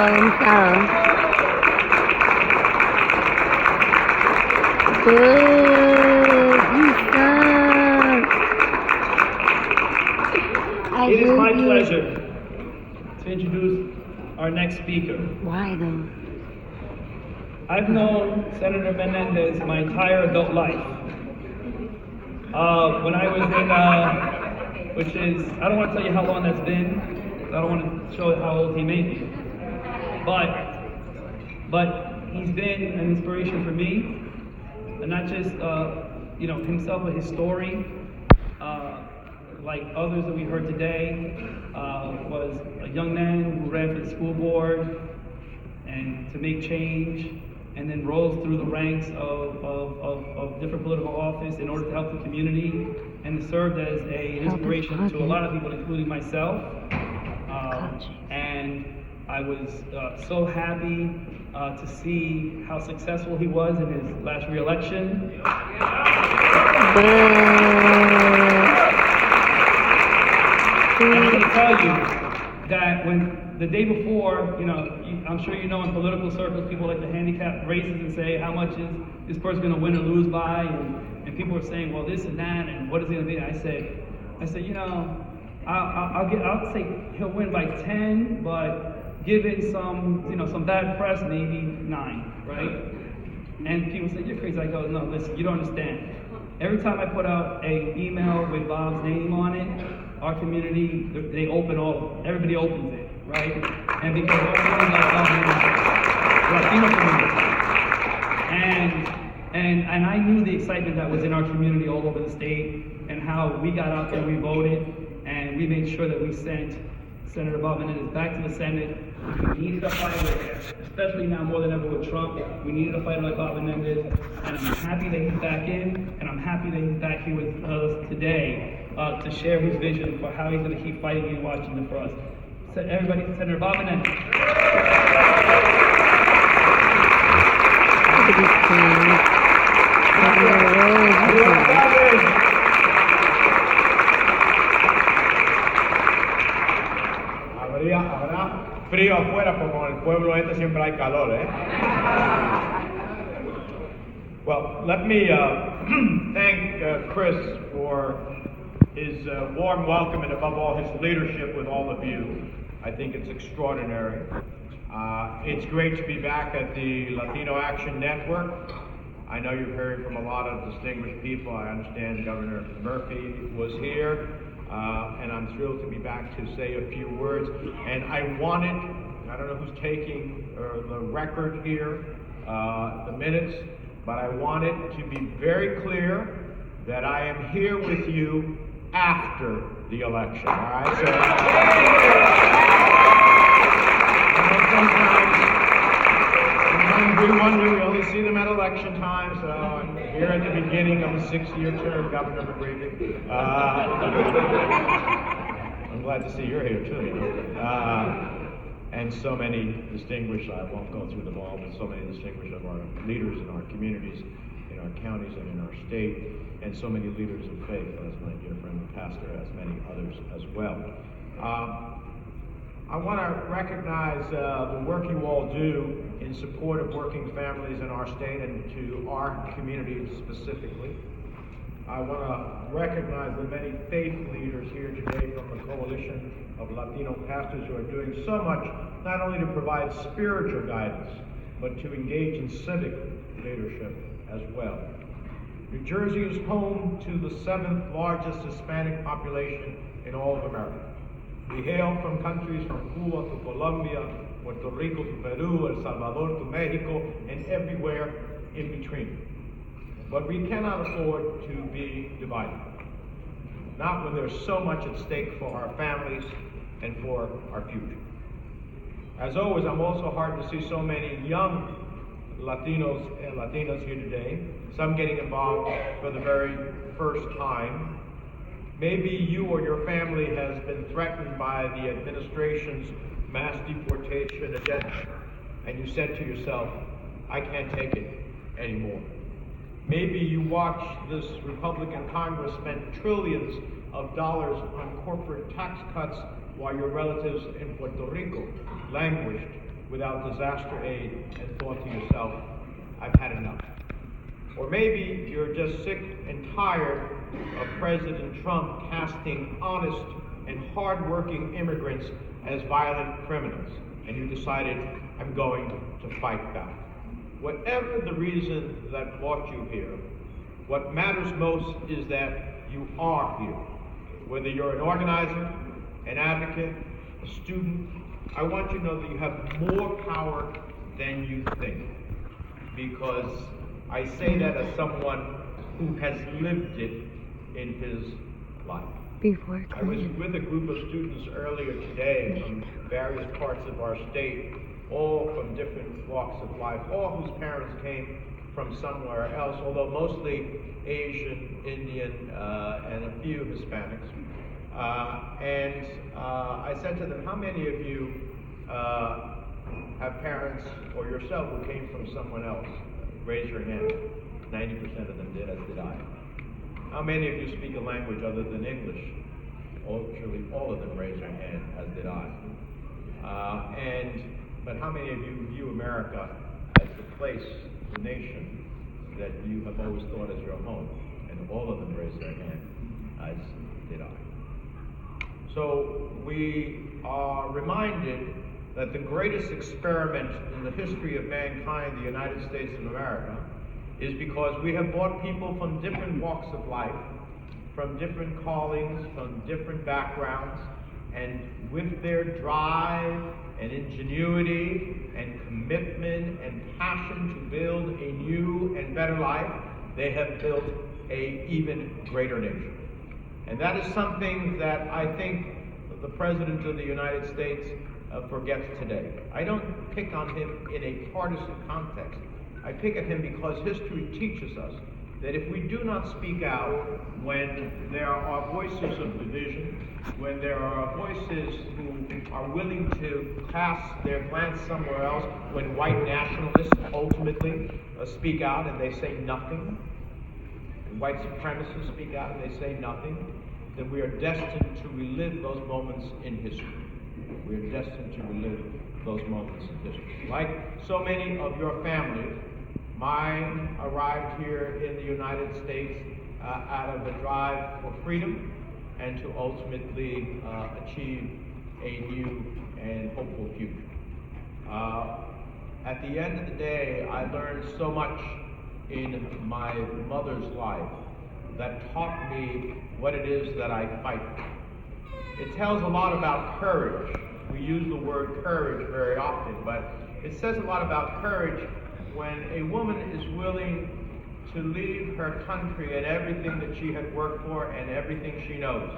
himself. Good, you suck. It is my pleasure to introduce our next speaker. Why though? I've known Senator Menendez my entire adult life. When I was in, which is, I don't want to tell you how long that's been. I don't want to show how old he may be. But he's been an inspiration for me, and not just himself, but his story. Like others that we heard today, was a young man who ran for the school board and to make change, and then rose through the ranks of different political office in order to help the community, and served as an inspiration to a lot of people, including myself. And I was so happy to see how successful he was in his last re-election. And I'm going to tell you that when the day before, I'm sure you know in political circles, people like to handicap races and say, how much is this person going to win or lose by? And people are saying, well, this and that, and what is it going to be? I said, I'll say he'll win by 10, but given some bad press, maybe 9, right? And people say, you're crazy. I go, no, listen, you don't understand. Every time I put out an email with Bob's name on it, our community, they open everybody opens it, right? And because our community like Bob Latino community. And I knew the excitement that was in our community all over the state, and how we got out there, we voted, and we made sure that we sent Senator Bob Menendez back to the Senate. We needed a fighter, especially now more than ever with Trump. We needed a fighter like Bob Menendez, and I'm happy that he's back in, and I'm happy that he's back here with us today to share his vision for how he's going to keep fighting in Washington for us. So everybody, Senator Bob Menendez. Habrá frío afuera, porque con el pueblo siempre hay calor, ¿eh? Well, let me thank Chris for his warm welcome, and above all, his leadership with all of you. I think it's extraordinary. It's great to be back at the Latino Action Network. I know you've heard from a lot of distinguished people. I understand Governor Murphy was here, and I'm thrilled to be back to say a few words. And I don't know who's taking the record here, the minutes, but I want it to be very clear that I am here with you after the election, all right? So, sometimes we wonder, we only see them at election time, so I'm here at the beginning of a 6-year term, Governor McGreevy. I'm glad to see you're here too, and so many distinguished, I won't go through them all, but so many distinguished of our leaders in our communities, in our counties, and in our state, and so many leaders of faith, as my dear friend the pastor, as many others as well. I want to recognize the work you all do in support of working families in our state and to our community specifically. I want to recognize the many faith leaders here today from the Coalition of Latino Pastors who are doing so much, not only to provide spiritual guidance, but to engage in civic leadership as well. New Jersey is home to the 7th largest Hispanic population in all of America. We hail from countries from Cuba to Colombia, Puerto Rico to Peru, El Salvador to Mexico, and everywhere in between. But we cannot afford to be divided. Not when there's so much at stake for our families and for our future. As always, I'm also heartened to see so many young Latinos and Latinas here today, some getting involved for the very first time. Maybe you or your family has been threatened by the administration's mass deportation agenda, and you said to yourself, I can't take it anymore. Maybe you watched this Republican Congress spend trillions of dollars on corporate tax cuts while your relatives in Puerto Rico languished without disaster aid and thought to yourself, I've had enough. Or maybe you're just sick and tired of President Trump casting honest and hard-working immigrants as violent criminals, and you decided, I'm going to fight back. Whatever the reason that brought you here, what matters most is that you are here. Whether you're an organizer, an advocate, a student, I want you to know that you have more power than you think. Because I say that as someone who has lived it in his life. Before I was Clinton. with a group of students earlier today from various parts of our state, all from different walks of life, all whose parents came from somewhere else, although mostly Asian, Indian, and a few Hispanics. I said to them, how many of you have parents or yourself who came from someone else? Raise your hand. 90% of them did, as did I. How many of you speak a language other than English? Actually, all of them raised their hand, as did I. But how many of you view America as the place, the nation, that you have always thought as your home? And all of them raised their hand, as did I. So we are reminded that the greatest experiment in the history of mankind, the United States of America, is because we have brought people from different walks of life, from different callings, from different backgrounds, and with their drive and ingenuity and commitment and passion to build a new and better life, they have built an even greater nation. And that is something that I think the President of the United States forgets today. I don't pick on him in a partisan context. I pick at him because history teaches us that if we do not speak out when there are voices of division, when there are voices who are willing to cast their glance somewhere else, when white nationalists ultimately speak out and they say nothing, and white supremacists speak out and they say nothing, then we are destined to relive those moments in history. We are destined to relive those moments in history. Like so many of your families, mine arrived here in the United States out of a drive for freedom and to ultimately achieve a new and hopeful future. At the end of the day, I learned so much in my mother's life that taught me what it is that I fight for. It tells a lot about courage. We use the word courage very often, but it says a lot about courage when a woman is willing to leave her country and everything that she had worked for and everything she knows,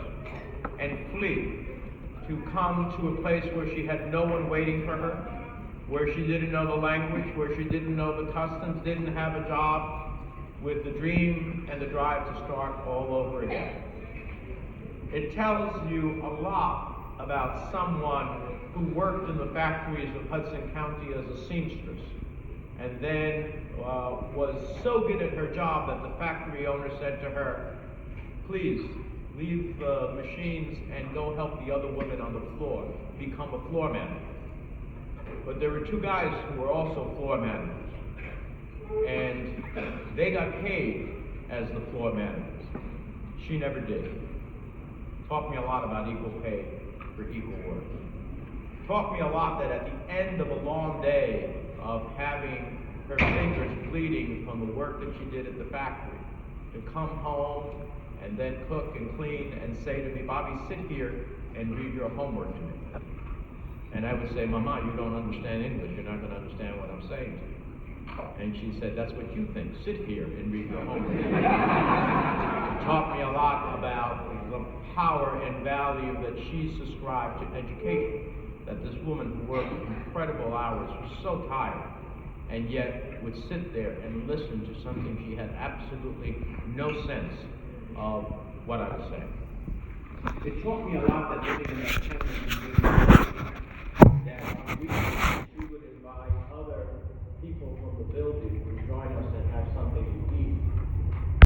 and flee to come to a place where she had no one waiting for her, where she didn't know the language, where she didn't know the customs, didn't have a job, with the dream and the drive to start all over again. It tells you a lot about someone who worked in the factories of Hudson County as a seamstress, and then was so good at her job that the factory owner said to her, please leave the machines and go help the other women on the floor, become a floor manager. But there were two guys who were also floor managers, and they got paid as the floor managers. She never did. Taught me a lot about equal pay for equal work. Taught me a lot that at the end of a long day of having her fingers bleeding from the work that she did at the factory, to come home and then cook and clean and say to me, Bobby, sit here and read your homework to me. And I would say, Mama, you don't understand English. You're not going to understand what I'm saying to you. And she said, that's what you think. Sit here and read your homework. It taught me a lot about the power and value that she subscribed to education. That this woman who worked incredible hours was so tired, and yet would sit there and listen to something she had absolutely no sense of what I was saying. It taught me a lot that living in that tenement that on weekends she would invite other people from the building to join us and have something to eat